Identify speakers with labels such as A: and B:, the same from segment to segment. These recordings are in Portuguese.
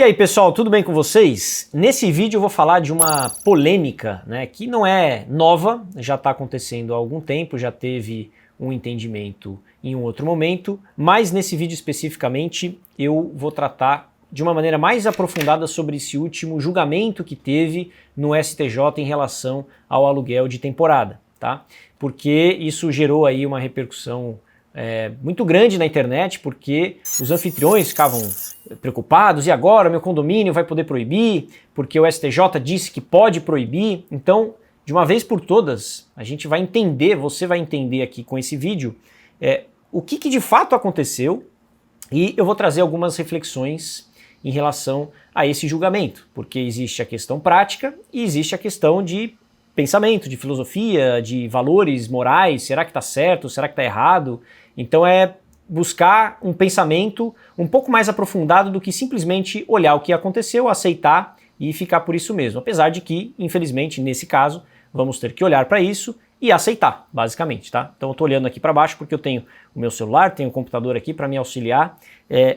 A: E aí pessoal, tudo bem com vocês? Nesse vídeo eu vou falar de uma polêmica, né, que não é nova, já está acontecendo há algum tempo, já teve um entendimento em um outro momento, mas nesse vídeo especificamente eu vou tratar de uma maneira mais aprofundada sobre esse último julgamento que teve no STJ em relação ao aluguel de temporada, tá? Porque isso gerou aí uma repercussão muito grande na internet, porque os anfitriões ficavam preocupados, e agora meu condomínio vai poder proibir, porque o STJ disse que pode proibir. Então, de uma vez por todas, a gente vai entender, você vai entender aqui com esse vídeo, o que de fato aconteceu, e eu vou trazer algumas reflexões em relação a esse julgamento, porque existe a questão prática e existe a questão de pensamento, de filosofia, de valores morais, será que está certo, será que está errado? Então é buscar um pensamento um pouco mais aprofundado do que simplesmente olhar o que aconteceu, aceitar e ficar por isso mesmo. Apesar de que, infelizmente, nesse caso, vamos ter que olhar para isso e aceitar, basicamente, tá? Então eu estou olhando aqui para baixo porque eu tenho o meu celular, tenho o computador aqui para me auxiliar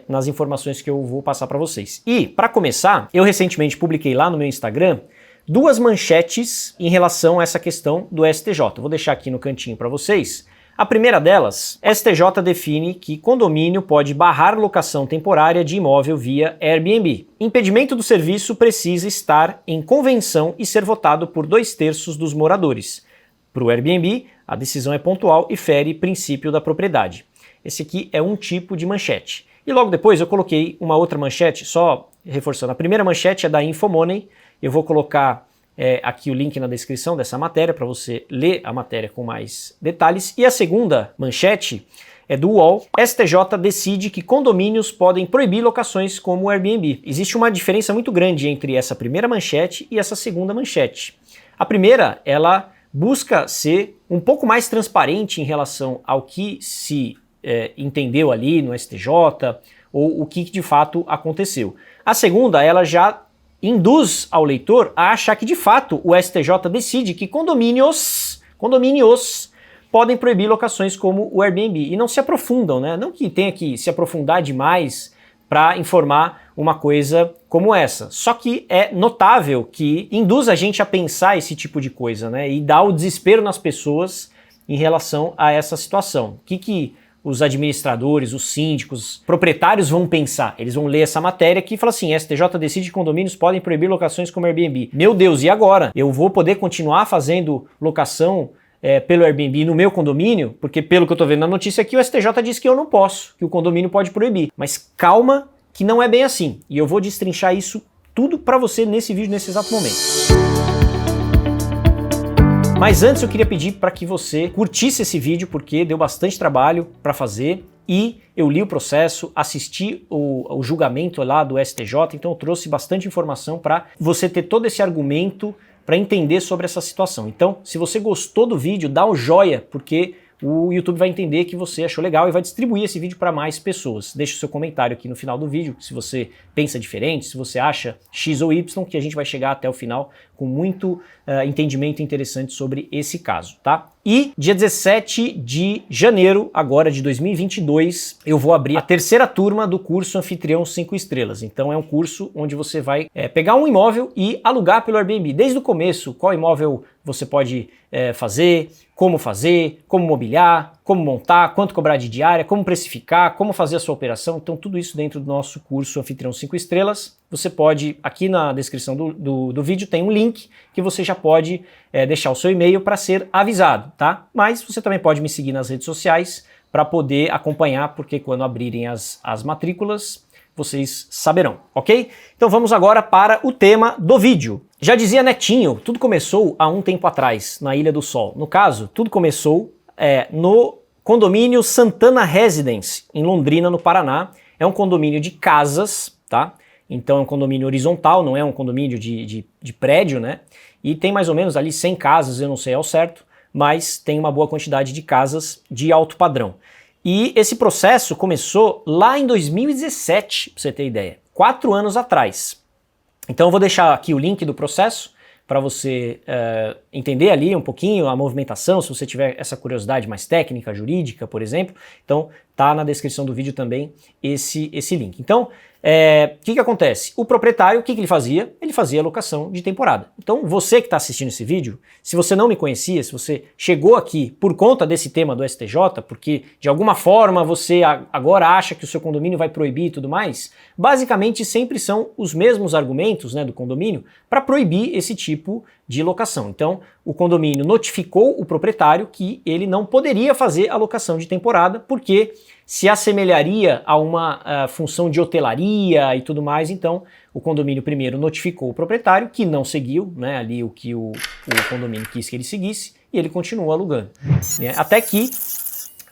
A: nas informações que eu vou passar para vocês. E, para começar, eu recentemente publiquei lá no meu Instagram duas manchetes em relação a essa questão do STJ. Eu vou deixar aqui no cantinho para vocês. A primeira delas, STJ define que condomínio pode barrar locação temporária de imóvel via Airbnb. Impedimento do serviço precisa estar em convenção e ser votado por 2/3 dos moradores. Para o Airbnb, a decisão é pontual e fere princípio da propriedade. Esse aqui é um tipo de manchete. E logo depois eu coloquei uma outra manchete, só reforçando. A primeira manchete é da Infomoney. Eu vou colocar aqui o link na descrição dessa matéria para você ler a matéria com mais detalhes. E a segunda manchete é do UOL. STJ decide que condomínios podem proibir locações como o Airbnb. Existe uma diferença muito grande entre essa primeira manchete e essa segunda manchete. A primeira, ela busca ser um pouco mais transparente em relação ao que se entendeu ali no STJ ou o que de fato aconteceu. A segunda, ela já induz ao leitor a achar que de fato o STJ decide que condomínios podem proibir locações como o Airbnb e não se aprofundam, né? Não que tenha que se aprofundar demais para informar uma coisa como essa. Só que é notável que induz a gente a pensar esse tipo de coisa, né? E dá o desespero nas pessoas em relação a essa situação. O que os administradores, os síndicos, proprietários vão pensar? Eles vão ler essa matéria aqui e falar assim: STJ decide que condomínios podem proibir locações como Airbnb. Meu Deus, e agora? Eu vou poder continuar fazendo locação pelo Airbnb no meu condomínio? Porque pelo que eu tô vendo na notícia aqui, o STJ diz que eu não posso, que o condomínio pode proibir. Mas calma, que não é bem assim. E eu vou destrinchar isso tudo para você nesse vídeo, nesse exato momento. Mas antes eu queria pedir para que você curtisse esse vídeo, porque deu bastante trabalho para fazer e eu li o processo, assisti o julgamento lá do STJ, então eu trouxe bastante informação para você ter todo esse argumento para entender sobre essa situação. Então, se você gostou do vídeo, dá um joinha, porque o YouTube vai entender que você achou legal e vai distribuir esse vídeo para mais pessoas. Deixa o seu comentário aqui no final do vídeo, se você pensa diferente, se você acha X ou Y, que a gente vai chegar até o final com muito entendimento interessante sobre esse caso, tá? E dia 17 de janeiro, agora de 2022, eu vou abrir a terceira turma do curso Anfitrião 5 Estrelas. Então é um curso onde você vai pegar um imóvel e alugar pelo Airbnb. Desde o começo, qual imóvel você pode fazer, como mobiliar, como montar, quanto cobrar de diária, como precificar, como fazer a sua operação. Então tudo isso dentro do nosso curso Anfitrião 5 Estrelas. Você pode, aqui na descrição do vídeo tem um link que você já pode deixar o seu e-mail para ser avisado, tá? Mas você também pode me seguir nas redes sociais para poder acompanhar, porque quando abrirem as matrículas, vocês saberão, ok? Então vamos agora para o tema do vídeo. Já dizia Netinho, tudo começou há um tempo atrás, na Ilha do Sol. No caso, tudo começou no condomínio Santana Residence, em Londrina, no Paraná. É um condomínio de casas, tá? Então é um condomínio horizontal, não é um condomínio de prédio, né? E tem mais ou menos ali 100 casas, eu não sei ao certo, mas tem uma boa quantidade de casas de alto padrão. E esse processo começou lá em 2017, para você ter ideia, 4 anos atrás. Então eu vou deixar aqui o link do processo para você entender ali um pouquinho a movimentação, se você tiver essa curiosidade mais técnica, jurídica, por exemplo. Então tá na descrição do vídeo também esse link. Então, o que acontece? O proprietário, o que ele fazia? Ele fazia alocação de temporada. Então, você que está assistindo esse vídeo, se você não me conhecia, se você chegou aqui por conta desse tema do STJ, porque de alguma forma você agora acha que o seu condomínio vai proibir e tudo mais, basicamente sempre são os mesmos argumentos, né, do condomínio para proibir esse tipo de locação. Então, o condomínio notificou o proprietário que ele não poderia fazer alocação de temporada porque se assemelharia a uma função de hotelaria e tudo mais. Então o condomínio primeiro notificou o proprietário que não seguiu, né, ali o que o condomínio quis que ele seguisse e ele continuou alugando, né, até que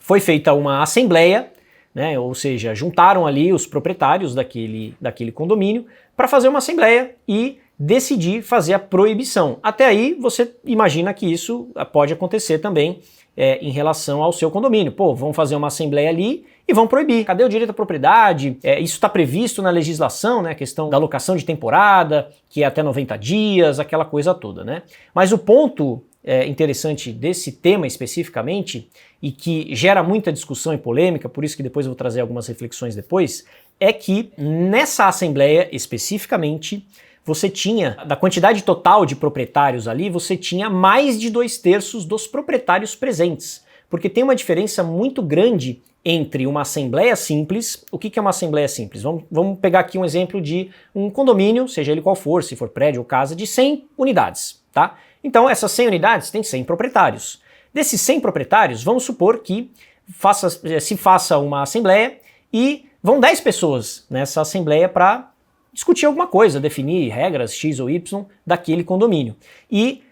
A: foi feita uma assembleia, né, ou seja, juntaram ali os proprietários daquele condomínio para fazer uma assembleia e decidir fazer a proibição. Até aí você imagina que isso pode acontecer também em relação ao seu condomínio. Pô, vão fazer uma assembleia ali e vão proibir. Cadê o direito à propriedade? Isso está previsto na legislação, né? A questão da alocação de temporada, que é até 90 dias, aquela coisa toda, né? Mas o ponto interessante desse tema especificamente, e que gera muita discussão e polêmica, por isso que depois eu vou trazer algumas reflexões depois, é que nessa assembleia especificamente, você tinha, da quantidade total de proprietários ali, você tinha mais de 2/3 dos proprietários presentes. Porque tem uma diferença muito grande entre uma assembleia simples. O que é uma assembleia simples? Vamos pegar aqui um exemplo de um condomínio, seja ele qual for, se for prédio ou casa, de 100 unidades, tá? Então essas 100 unidades têm 100 proprietários. Desses 100 proprietários, vamos supor que se faça uma assembleia e vão 10 pessoas nessa assembleia para discutir alguma coisa, definir regras X ou Y daquele condomínio. E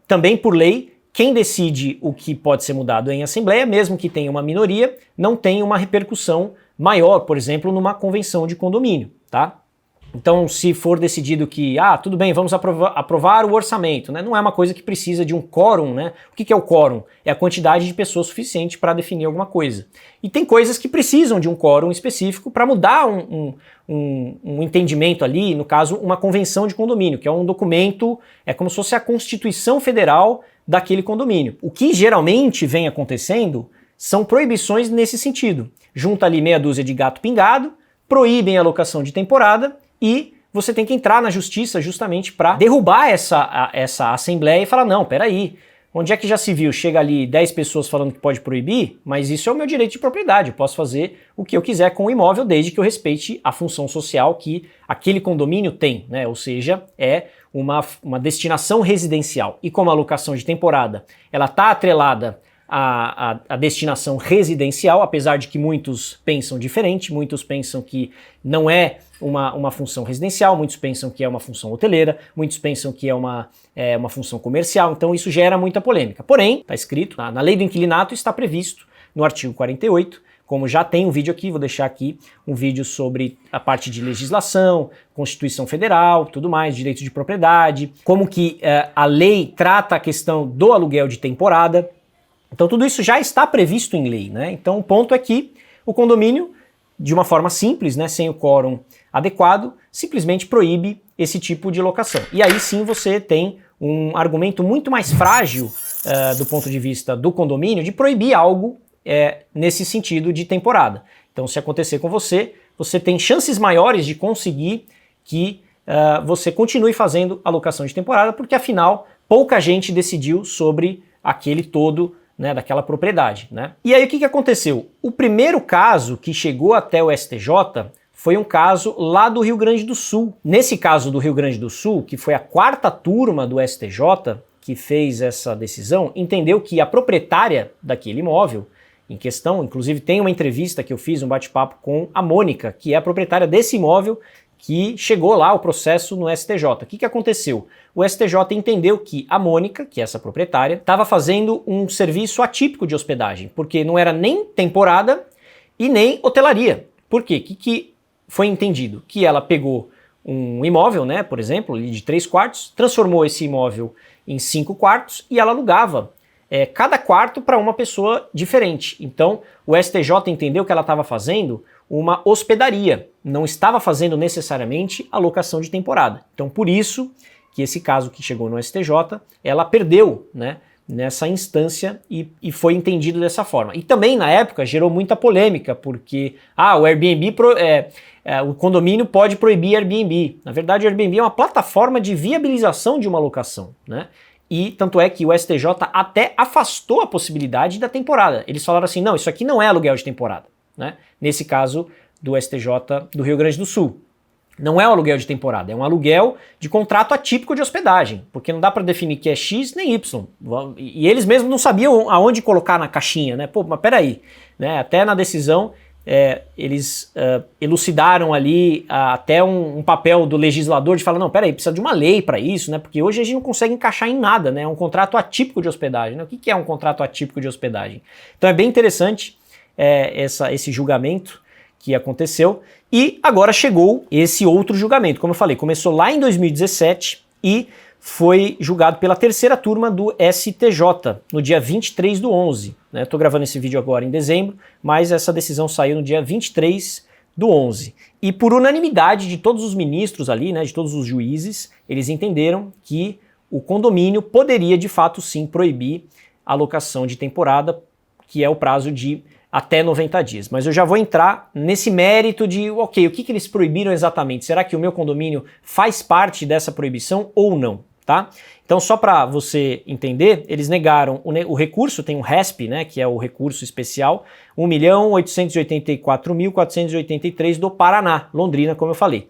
A: também por lei, quem decide o que pode ser mudado em assembleia, mesmo que tenha uma minoria, não tem uma repercussão maior, por exemplo, numa convenção de condomínio, tá? Então, se for decidido que, tudo bem, vamos aprovar o orçamento, né? Não é uma coisa que precisa de um quórum, né? O que é o quórum? É a quantidade de pessoas suficiente para definir alguma coisa. E tem coisas que precisam de um quórum específico para mudar um entendimento ali, no caso, uma convenção de condomínio, que é um documento, é como se fosse a Constituição Federal daquele condomínio. O que geralmente vem acontecendo são proibições nesse sentido. Junta ali meia dúzia de gato pingado, proíbem a alocação de temporada, e você tem que entrar na justiça justamente para derrubar essa assembleia e falar, não, peraí, onde é que já se viu? Chega ali 10 pessoas falando que pode proibir, mas isso é o meu direito de propriedade, eu posso fazer o que eu quiser com o imóvel desde que eu respeite a função social que aquele condomínio tem, né? Ou seja, é uma destinação residencial. E como a alocação de temporada ela está atrelada a destinação residencial, apesar de que muitos pensam diferente, muitos pensam que não é uma função residencial, muitos pensam que é uma função hoteleira, muitos pensam que é uma função comercial, então isso gera muita polêmica. Porém, está escrito, na lei do inquilinato está previsto no artigo 48, como já tem um vídeo aqui, vou deixar aqui um vídeo sobre a parte de legislação, Constituição Federal, tudo mais, direito de propriedade, como que a lei trata a questão do aluguel de temporada. Então tudo isso já está previsto em lei, né? Então o ponto é que o condomínio, de uma forma simples, né, sem o quórum adequado, simplesmente proíbe esse tipo de locação. E aí sim você tem um argumento muito mais frágil do ponto de vista do condomínio de proibir algo nesse sentido de temporada. Então se acontecer com você, você tem chances maiores de conseguir que você continue fazendo a locação de temporada, porque afinal pouca gente decidiu sobre aquele todo, né, daquela propriedade, né? E aí o que aconteceu? O primeiro caso que chegou até o STJ foi um caso lá do Rio Grande do Sul. Nesse caso do Rio Grande do Sul, que foi a 4ª turma do STJ que fez essa decisão, entendeu que a proprietária daquele imóvel em questão, inclusive tem uma entrevista que eu fiz, um bate-papo com a Mônica, que é a proprietária desse imóvel, que chegou lá o processo no STJ. O que aconteceu? O STJ entendeu que a Mônica, que é essa proprietária, estava fazendo um serviço atípico de hospedagem, porque não era nem temporada e nem hotelaria. Por quê? O que foi entendido? Que ela pegou um imóvel, né, por exemplo, de 3 quartos, transformou esse imóvel em 5 quartos e ela alugava cada quarto para uma pessoa diferente. Então, o STJ entendeu que ela estava fazendo uma hospedaria, não estava fazendo necessariamente a locação de temporada. Então, por isso que esse caso que chegou no STJ, ela perdeu, né, nessa instância e foi entendido dessa forma. E também na época gerou muita polêmica, porque o Airbnb, o condomínio pode proibir Airbnb. Na verdade, o Airbnb é uma plataforma de viabilização de uma locação, né? E tanto é que o STJ até afastou a possibilidade da temporada. Eles falaram assim, não, isso aqui não é aluguel de temporada, né? Nesse caso do STJ do Rio Grande do Sul. Não é um aluguel de temporada, é um aluguel de contrato atípico de hospedagem, porque não dá para definir que é X nem Y. E eles mesmos não sabiam aonde colocar na caixinha, né? Pô, mas peraí, né? Até na decisão eles elucidaram ali até um papel do legislador de falar, não, peraí, precisa de uma lei para isso, né? Porque hoje a gente não consegue encaixar em nada, né? É um contrato atípico de hospedagem, né? O que é um contrato atípico de hospedagem? Então é bem interessante esse julgamento que aconteceu, e agora chegou esse outro julgamento. Como eu falei, começou lá em 2017 e foi julgado pela terceira turma do STJ, no dia 23/11. Né? Estou gravando esse vídeo agora em dezembro, mas essa decisão saiu no dia 23/11. E por unanimidade de todos os ministros ali, né, de todos os juízes, eles entenderam que o condomínio poderia de fato sim proibir a locação de temporada, que é o prazo de até 90 dias. Mas eu já vou entrar nesse mérito de, ok, o que eles proibiram exatamente? Será que o meu condomínio faz parte dessa proibição ou não? Tá? Então, só para você entender, eles negaram o recurso, tem um RESP, né, que é o recurso especial, 1.884.483 do Paraná, Londrina, como eu falei.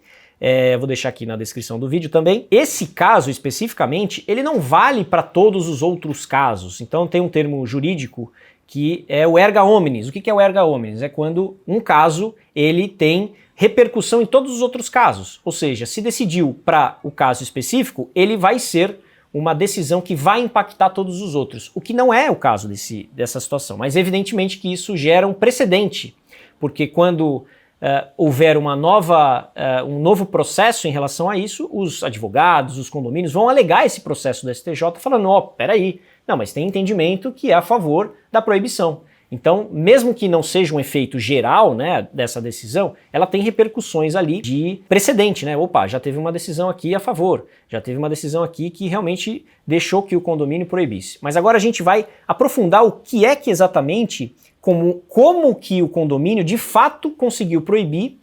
A: Vou deixar aqui na descrição do vídeo também. Esse caso especificamente, ele não vale para todos os outros casos. Então tem um termo jurídico que é o erga omnes. O que é o erga omnes? É quando um caso ele tem repercussão em todos os outros casos. Ou seja, se decidiu para o caso específico, ele vai ser uma decisão que vai impactar todos os outros. O que não é o caso dessa situação. Mas evidentemente que isso gera um precedente, porque quando houver um novo processo em relação a isso, os advogados, os condomínios vão alegar esse processo do STJ falando, peraí, não, mas tem entendimento que é a favor da proibição. Então, mesmo que não seja um efeito geral, né, dessa decisão, ela tem repercussões ali de precedente, né? Opa, já teve uma decisão aqui a favor, já teve uma decisão aqui que realmente deixou que o condomínio proibisse. Mas agora a gente vai aprofundar o que é que exatamente, como que o condomínio de fato conseguiu proibir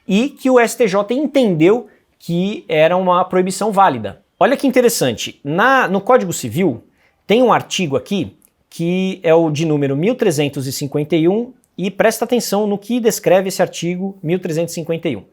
A: e que o STJ entendeu que era uma proibição válida. Olha que interessante, no Código Civil tem um artigo aqui que é o de número 1351 e presta atenção no que descreve esse artigo 1351.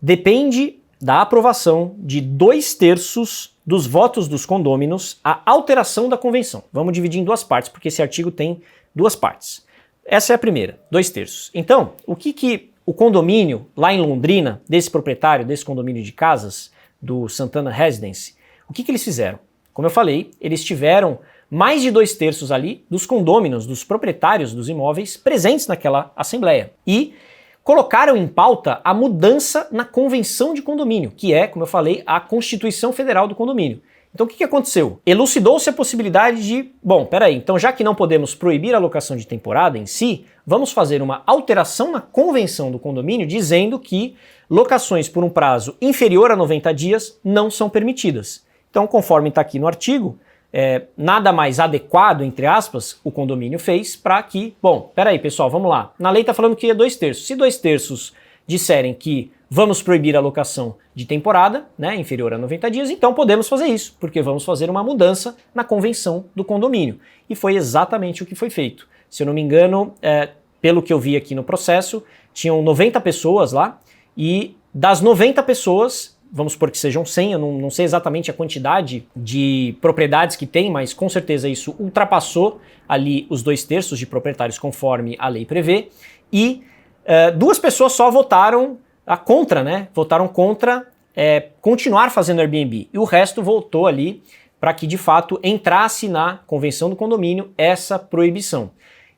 A: Depende da aprovação de 2/3 dos votos dos condôminos a alteração da convenção. Vamos dividir em duas partes, porque esse artigo tem duas partes. Essa é a primeira, 2/3. Então, o que o condomínio lá em Londrina, desse proprietário, desse condomínio de casas, do Santana Residence, o que eles fizeram? Como eu falei, eles tiveram mais de 2/3 ali dos condôminos, dos proprietários dos imóveis presentes naquela assembleia. E colocaram em pauta a mudança na convenção de condomínio, que é, como eu falei, a Constituição Federal do Condomínio. Então o que aconteceu? Elucidou-se a possibilidade de, peraí, então já que não podemos proibir a locação de temporada em si, vamos fazer uma alteração na convenção do condomínio dizendo que locações por um prazo inferior a 90 dias não são permitidas. Então, conforme está aqui no artigo, nada mais adequado, entre aspas, o condomínio fez para que, peraí pessoal, vamos lá, na lei está falando que é 2/3. Se 2/3 disserem que vamos proibir a locação de temporada, né, inferior a 90 dias, então podemos fazer isso, porque vamos fazer uma mudança na convenção do condomínio. E foi exatamente o que foi feito. Se eu não me engano, pelo que eu vi aqui no processo, tinham 90 pessoas lá, e das 90 pessoas, vamos supor que sejam 100, eu não sei exatamente a quantidade de propriedades que tem, mas com certeza isso ultrapassou ali os 2/3 de proprietários conforme a lei prevê, e 2 pessoas só votaram contra, né? Votaram contra continuar fazendo Airbnb, e o resto votou ali para que de fato entrasse na convenção do condomínio essa proibição.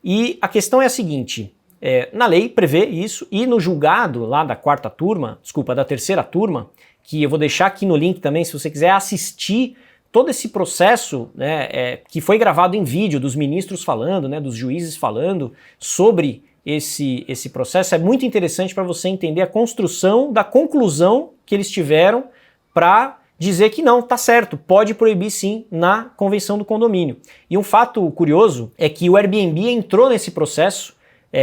A: E a questão é a seguinte, na lei prevê isso, e no julgado lá da terceira turma, que eu vou deixar aqui no link também, se você quiser assistir todo esse processo, né, que foi gravado em vídeo dos ministros falando, né, dos juízes falando sobre esse processo, é muito interessante para você entender a construção da conclusão que eles tiveram para dizer que não, tá certo, pode proibir sim na convenção do condomínio. E um fato curioso é que o Airbnb entrou nesse processo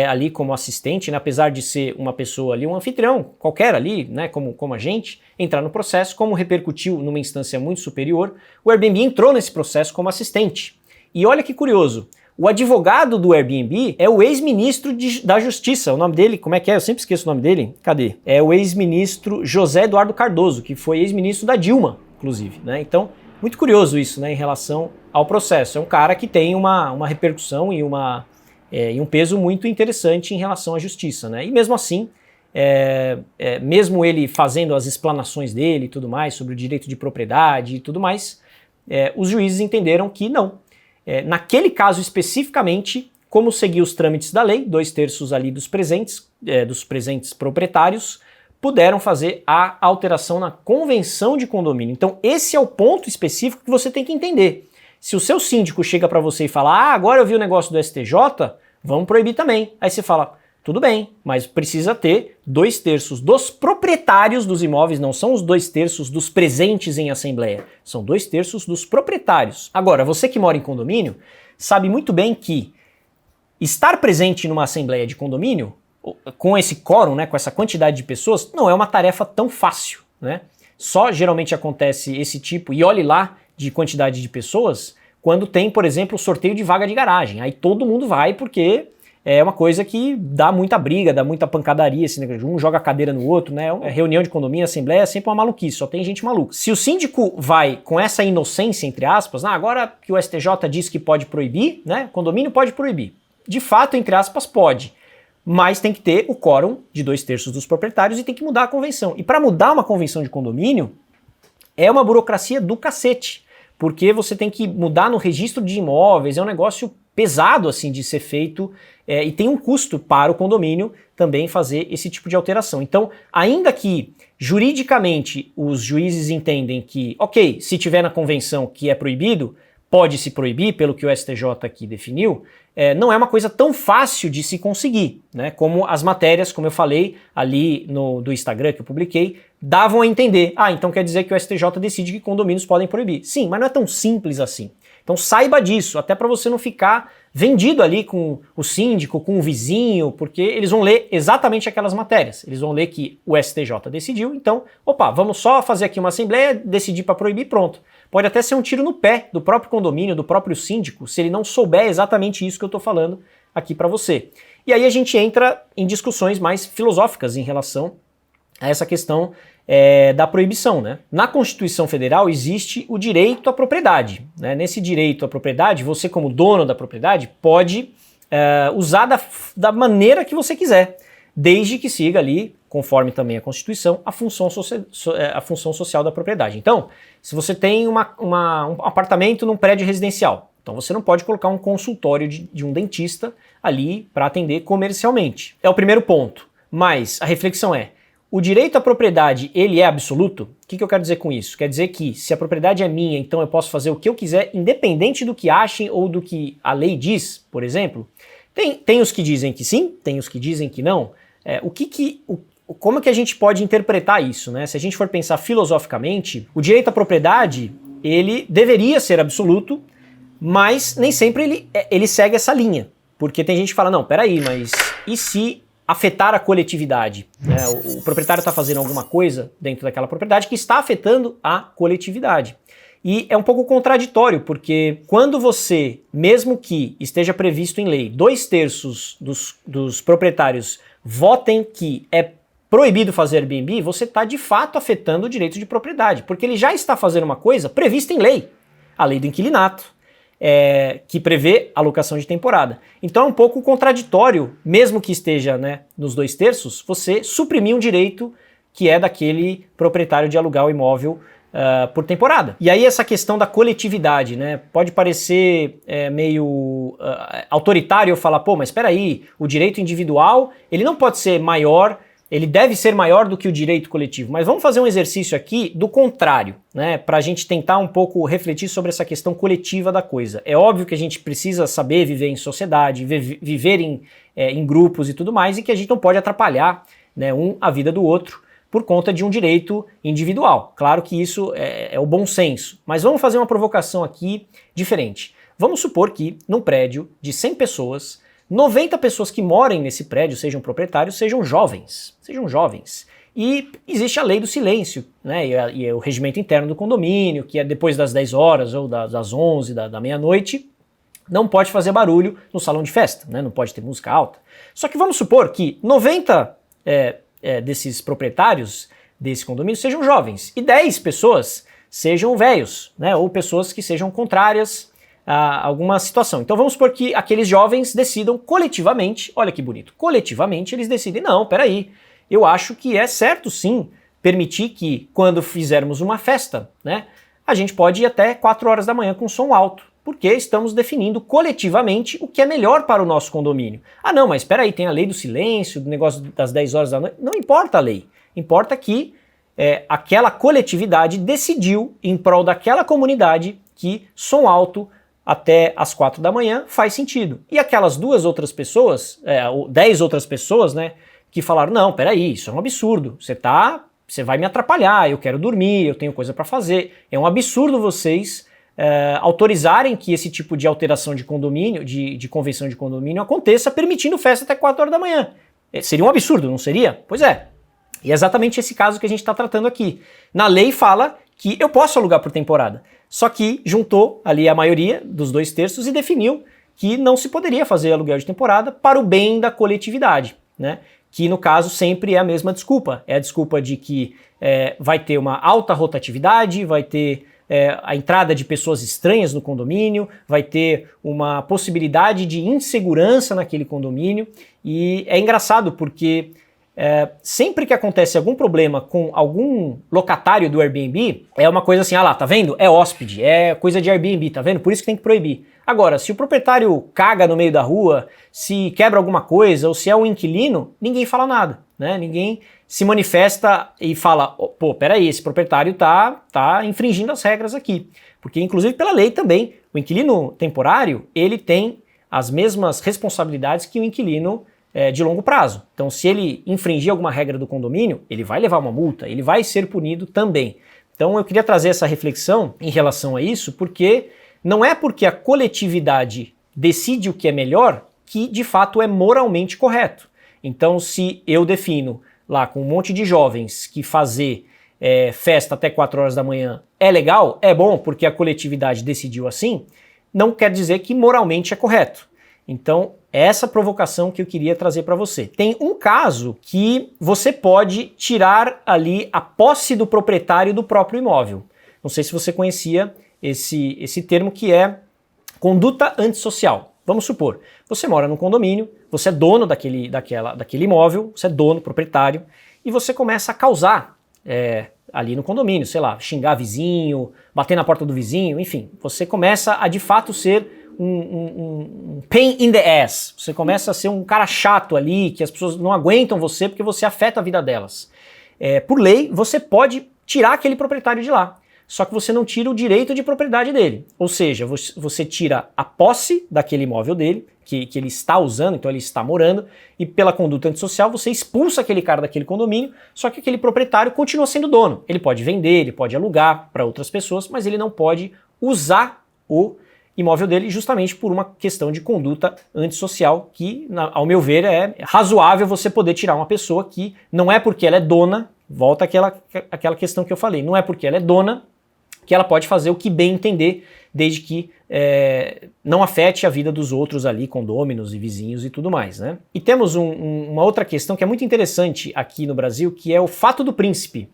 A: ali como assistente, né, apesar de ser uma pessoa ali, um anfitrião qualquer ali, né, como a gente, entrar no processo, como repercutiu numa instância muito superior, o Airbnb entrou nesse processo como assistente. E olha que curioso, o advogado do Airbnb é o ex-ministro da Justiça. O nome dele, como é que é? Eu sempre esqueço o nome dele. Cadê? É o ex-ministro José Eduardo Cardoso, que foi ex-ministro da Dilma, inclusive, né? Então, muito curioso isso, né, em relação ao processo. É um cara que tem uma repercussão e um peso muito interessante em relação à justiça, né? E mesmo assim, mesmo ele fazendo as explanações dele e tudo mais, sobre o direito de propriedade e tudo mais, os juízes entenderam que não. Naquele caso especificamente, como seguir os trâmites da lei, 2/3 ali dos presentes proprietários, puderam fazer a alteração na convenção de condomínio. Então esse é o ponto específico que você tem que entender. Se o seu síndico chega para você e fala, agora eu vi o negócio do STJ, vamos proibir também. Aí você fala, tudo bem, mas precisa ter 2/3 dos proprietários dos imóveis, não são os 2/3 dos presentes em assembleia, são 2/3 dos proprietários. Agora, você que mora em condomínio, sabe muito bem que estar presente numa assembleia de condomínio, com esse quórum, né, com essa quantidade de pessoas, não é uma tarefa tão fácil, né? Só geralmente acontece esse tipo, e olhe lá, de quantidade de pessoas, quando tem, por exemplo, sorteio de vaga de garagem. Aí todo mundo vai porque é uma coisa que dá muita briga, dá muita pancadaria, assim, né? Um joga a cadeira no outro, né? Reunião de condomínio, assembleia é sempre uma maluquice, só tem gente maluca. Se o síndico vai com essa inocência, entre aspas, agora que o STJ diz que pode proibir, né? Condomínio pode proibir. De fato, entre aspas, pode. Mas tem que ter o quórum de 2/3 dos proprietários e tem que mudar a convenção. E para mudar uma convenção de condomínio, é uma burocracia do cacete. Porque você tem que mudar no registro de imóveis, é um negócio pesado assim de ser feito e tem um custo para o condomínio também fazer esse tipo de alteração. Então, ainda que juridicamente os juízes entendem que, ok, se tiver na convenção que é proibido, pode se proibir, pelo que o STJ aqui definiu, não é uma coisa tão fácil de se conseguir, né? Como as matérias, como eu falei ali do Instagram que eu publiquei, davam a entender. Então quer dizer que o STJ decide que condomínios podem proibir. Sim, mas não é tão simples assim. Então saiba disso, até para você não ficar vendido ali com o síndico, com o vizinho, porque eles vão ler exatamente aquelas matérias. Eles vão ler que o STJ decidiu, então, vamos só fazer aqui uma assembleia, decidir para proibir, pronto. Pode até ser um tiro no pé do próprio condomínio, do próprio síndico, se ele não souber exatamente isso que eu estou falando aqui para você. E aí a gente entra em discussões mais filosóficas em relação a essa questão da proibição, né? Na Constituição Federal existe o direito à propriedade, né? Nesse direito à propriedade, você como dono da propriedade pode usar da maneira que você quiser, desde que siga ali, conforme também a Constituição, a função social da propriedade. Então, se você tem um apartamento num prédio residencial, então você não pode colocar um consultório de um dentista ali para atender comercialmente. É o primeiro ponto, mas a reflexão é, o direito à propriedade, ele é absoluto? O que eu quero dizer com isso? Quer dizer que se a propriedade é minha, então eu posso fazer o que eu quiser, independente do que achem ou do que a lei diz, por exemplo? Tem os que dizem que sim, tem os que dizem que não. Como que a gente pode interpretar isso, né? Se a gente for pensar filosoficamente, o direito à propriedade, ele deveria ser absoluto, mas nem sempre ele segue essa linha. Porque tem gente que fala, não, peraí, mas e se afetar a coletividade? Né? O proprietário está fazendo alguma coisa dentro daquela propriedade que está afetando a coletividade. E é um pouco contraditório, porque quando você, mesmo que esteja previsto em lei, 2/3 dos proprietários votem que é proibido fazer Airbnb, você está de fato afetando o direito de propriedade, porque ele já está fazendo uma coisa prevista em lei, a lei do inquilinato, que prevê alocação de temporada. Então é um pouco contraditório, mesmo que esteja, né, nos 2/3, você suprimir um direito que é daquele proprietário de alugar o imóvel por temporada. E aí essa questão da coletividade, né, pode parecer meio autoritário eu falar, mas espera aí, o direito individual, ele não pode ser maior, ele deve ser maior do que o direito coletivo. Mas vamos fazer um exercício aqui do contrário, né, para a gente tentar um pouco refletir sobre essa questão coletiva da coisa. É óbvio que a gente precisa saber viver em sociedade, viver em grupos e tudo mais, e que a gente não pode atrapalhar, né, a vida do outro, por conta de um direito individual. Claro que isso é o bom senso, mas vamos fazer uma provocação aqui diferente. Vamos supor que num prédio de 100 pessoas, 90 pessoas que morem nesse prédio, sejam proprietários, sejam jovens. E existe a lei do silêncio, né? E o regimento interno do condomínio, que é depois das 10 horas ou das 11, da meia-noite, não pode fazer barulho no salão de festa, né? Não pode ter música alta. Só que vamos supor que 90 desses proprietários desse condomínio sejam jovens e 10 pessoas sejam velhos, né? Ou pessoas que sejam contrárias a alguma situação. Então vamos supor que aqueles jovens decidam coletivamente, olha que bonito, coletivamente eles decidem, não, peraí, eu acho que é certo sim permitir que quando fizermos uma festa, né, a gente pode ir até 4 horas da manhã com som alto, porque estamos definindo coletivamente o que é melhor para o nosso condomínio. Ah não, mas espera aí, tem a lei do silêncio, do negócio das 10 horas da noite. Não importa a lei, importa que aquela coletividade decidiu em prol daquela comunidade que som alto até as 4 da manhã faz sentido. E aquelas 2 outras pessoas, 10 outras pessoas, né, que falaram, não, peraí, isso é um absurdo, você vai me atrapalhar, eu quero dormir, eu tenho coisa para fazer, é um absurdo vocês autorizarem que esse tipo de alteração de condomínio, de convenção de condomínio aconteça, permitindo festa até 4 horas da manhã. Seria um absurdo, não seria? Pois é. E é exatamente esse caso que a gente está tratando aqui. Na lei fala que eu posso alugar por temporada, só que juntou ali a maioria dos 2/3 e definiu que não se poderia fazer aluguel de temporada para o bem da coletividade, né? Que no caso sempre é a mesma desculpa. É a desculpa de que vai ter uma alta rotatividade, vai ter a entrada de pessoas estranhas no condomínio, vai ter uma possibilidade de insegurança naquele condomínio. E é engraçado porque sempre que acontece algum problema com algum locatário do Airbnb, é uma coisa assim, ah lá, tá vendo? É hóspede, é coisa de Airbnb, tá vendo? Por isso que tem que proibir. Agora, se o proprietário caga no meio da rua, se quebra alguma coisa, ou se é um inquilino, ninguém fala nada, né? Ninguém se manifesta e fala, pô, peraí, esse proprietário tá infringindo as regras aqui. Porque, inclusive, pela lei também, o inquilino temporário, ele tem as mesmas responsabilidades que o inquilino de longo prazo. Então, se ele infringir alguma regra do condomínio, ele vai levar uma multa, ele vai ser punido também. Então, eu queria trazer essa reflexão em relação a isso, porque não é porque a coletividade decide o que é melhor que, de fato, é moralmente correto. Então, se eu defino lá com um monte de jovens que fazer festa até 4 horas da manhã é legal, é bom porque a coletividade decidiu assim, não quer dizer que moralmente é correto. Então, é essa provocação que eu queria trazer para você. Tem um caso que você pode tirar ali a posse do proprietário do próprio imóvel. Não sei se você conhecia esse termo, que é conduta antissocial. Vamos supor, você mora num condomínio, você é dono daquele imóvel, você é dono, proprietário, e você começa a causar ali no condomínio, sei lá, xingar vizinho, bater na porta do vizinho, enfim, você começa a de fato ser um pain in the ass. Você começa a ser um cara chato ali, que as pessoas não aguentam você porque você afeta a vida delas. Por lei, você pode tirar aquele proprietário de lá, só que você não tira o direito de propriedade dele. Ou seja, você tira a posse daquele imóvel dele, que ele está usando, então ele está morando, e pela conduta antissocial você expulsa aquele cara daquele condomínio, só que aquele proprietário continua sendo dono. Ele pode vender, ele pode alugar para outras pessoas, mas ele não pode usar o imóvel dele justamente por uma questão de conduta antissocial que, ao meu ver, é razoável você poder tirar uma pessoa que não é porque ela é dona, volta àquela questão que eu falei, não é porque ela é dona que ela pode fazer o que bem entender, desde que não afete a vida dos outros ali, condôminos e vizinhos e tudo mais, né? E temos uma outra questão que é muito interessante aqui no Brasil, que é o fato do príncipe.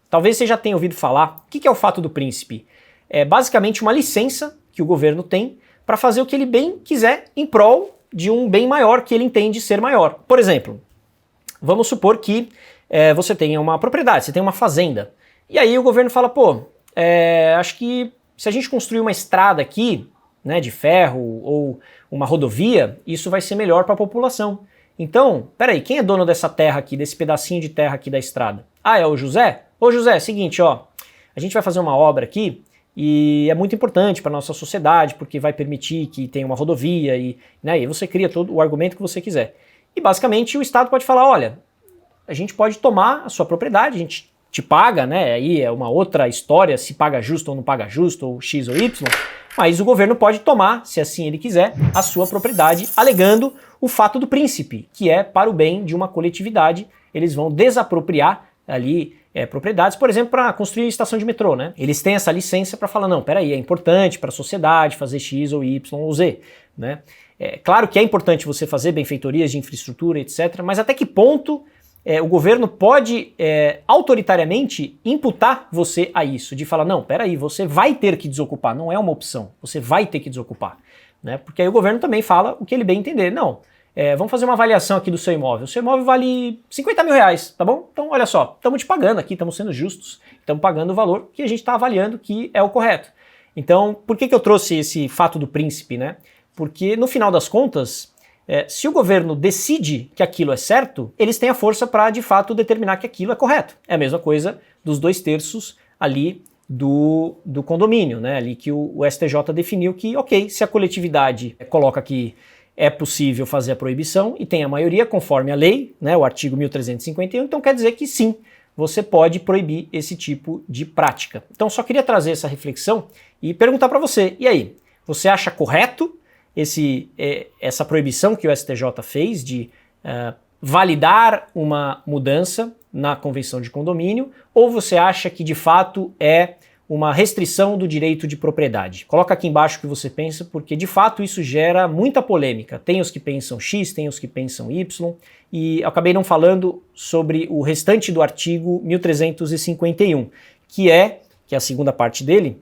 A: Talvez você já tenha ouvido falar. O que é o fato do príncipe? É basicamente uma licença que o governo tem para fazer o que ele bem quiser em prol de um bem maior que ele entende ser maior. Por exemplo, vamos supor que você tenha uma propriedade, você tem uma fazenda, e aí o governo fala, pô, acho que se a gente construir uma estrada aqui, né, de ferro ou uma rodovia, isso vai ser melhor para a população. Então, peraí, quem é dono dessa terra aqui, desse pedacinho de terra aqui da estrada? Ah, é o José? Ô José, é o seguinte, ó, a gente vai fazer uma obra aqui e é muito importante para a nossa sociedade, porque vai permitir que tenha uma rodovia e, né, e você cria todo o argumento que você quiser. E basicamente o Estado pode falar, olha, a gente pode tomar a sua propriedade, a gente te paga, né? Aí é uma outra história, se paga justo ou não paga justo, ou X ou Y, mas o governo pode tomar, se assim ele quiser, a sua propriedade, alegando o fato do príncipe, que é para o bem de uma coletividade. Eles vão desapropriar ali propriedades, por exemplo, para construir estação de metrô, né? Eles têm essa licença para falar, não, peraí, é importante para a sociedade fazer X ou Y ou Z, né? É claro que é importante você fazer benfeitorias de infraestrutura, etc., mas até que ponto o governo pode autoritariamente imputar você a isso, de falar, não, peraí, você vai ter que desocupar, não é uma opção, você vai ter que desocupar, né? Porque aí o governo também fala o que ele bem entender, não, vamos fazer uma avaliação aqui do seu imóvel, o seu imóvel vale 50 mil reais, tá bom? Então olha só, estamos te pagando aqui, estamos sendo justos, estamos pagando o valor que a gente está avaliando que é o correto. Então, por que eu trouxe esse fato do príncipe, né? Porque no final das contas, se o governo decide que aquilo é certo, eles têm a força para, de fato, determinar que aquilo é correto. É a mesma coisa dos 2/3 ali do condomínio, né? Ali que o STJ definiu que, ok, se a coletividade coloca que é possível fazer a proibição e tem a maioria conforme a lei, né? O artigo 1351, então quer dizer que sim, você pode proibir esse tipo de prática. Então só queria trazer essa reflexão e perguntar para você, e aí, você acha correto essa proibição que o STJ fez de validar uma mudança na convenção de condomínio, ou você acha que de fato é uma restrição do direito de propriedade? Coloca aqui embaixo o que você pensa, porque de fato isso gera muita polêmica. Tem os que pensam X, tem os que pensam Y, e eu acabei não falando sobre o restante do artigo 1351, que é a segunda parte dele,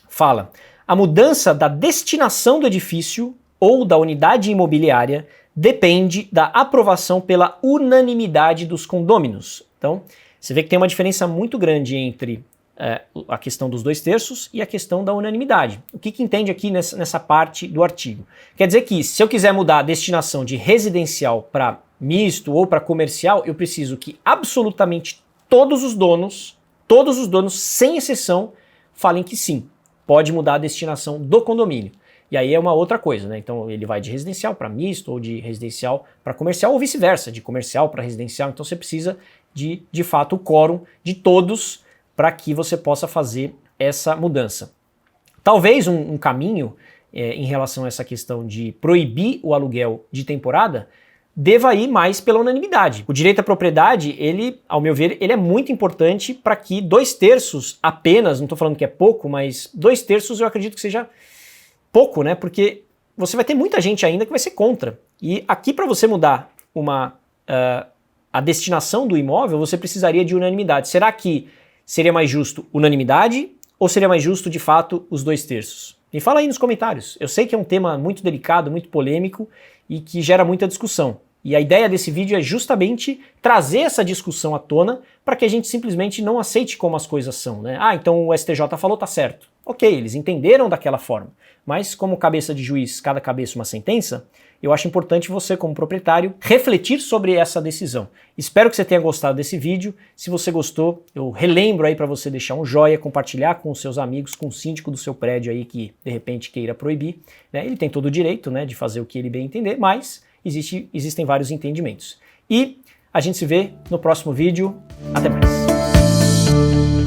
A: fala: a mudança da destinação do edifício ou da unidade imobiliária depende da aprovação pela unanimidade dos condôminos. Então, você vê que tem uma diferença muito grande entre a questão dos 2/3 e a questão da unanimidade. O que entende aqui nessa parte do artigo? Quer dizer que se eu quiser mudar a destinação de residencial para misto ou para comercial, eu preciso que absolutamente todos os donos, sem exceção, falem que sim, pode mudar a destinação do condomínio. E aí é uma outra coisa, né? Então ele vai de residencial para misto, ou de residencial para comercial, ou vice-versa, de comercial para residencial. Então você precisa de fato, o quórum de todos para que você possa fazer essa mudança. Talvez um caminho em relação a essa questão de proibir o aluguel de temporada deva ir mais pela unanimidade. O direito à propriedade, ele, ao meu ver, ele é muito importante para que 2/3 apenas, não estou falando que é pouco, mas 2/3 eu acredito que seja pouco, né? Porque você vai ter muita gente ainda que vai ser contra. E aqui, para você mudar a destinação do imóvel, você precisaria de unanimidade. Será que seria mais justo unanimidade ou seria mais justo, de fato, os 2/3? Me fala aí nos comentários. Eu sei que é um tema muito delicado, muito polêmico e que gera muita discussão. E a ideia desse vídeo é justamente trazer essa discussão à tona para que a gente simplesmente não aceite como as coisas são, né? Ah, então o STJ falou, tá certo. Ok, eles entenderam daquela forma. Mas como cabeça de juiz, cada cabeça uma sentença, eu acho importante você, como proprietário, refletir sobre essa decisão. Espero que você tenha gostado desse vídeo. Se você gostou, eu relembro aí para você deixar um joinha, compartilhar com os seus amigos, com o síndico do seu prédio aí que de repente queira proibir, né? Ele tem todo o direito, né, de fazer o que ele bem entender, mas existem vários entendimentos. E a gente se vê no próximo vídeo. Até mais!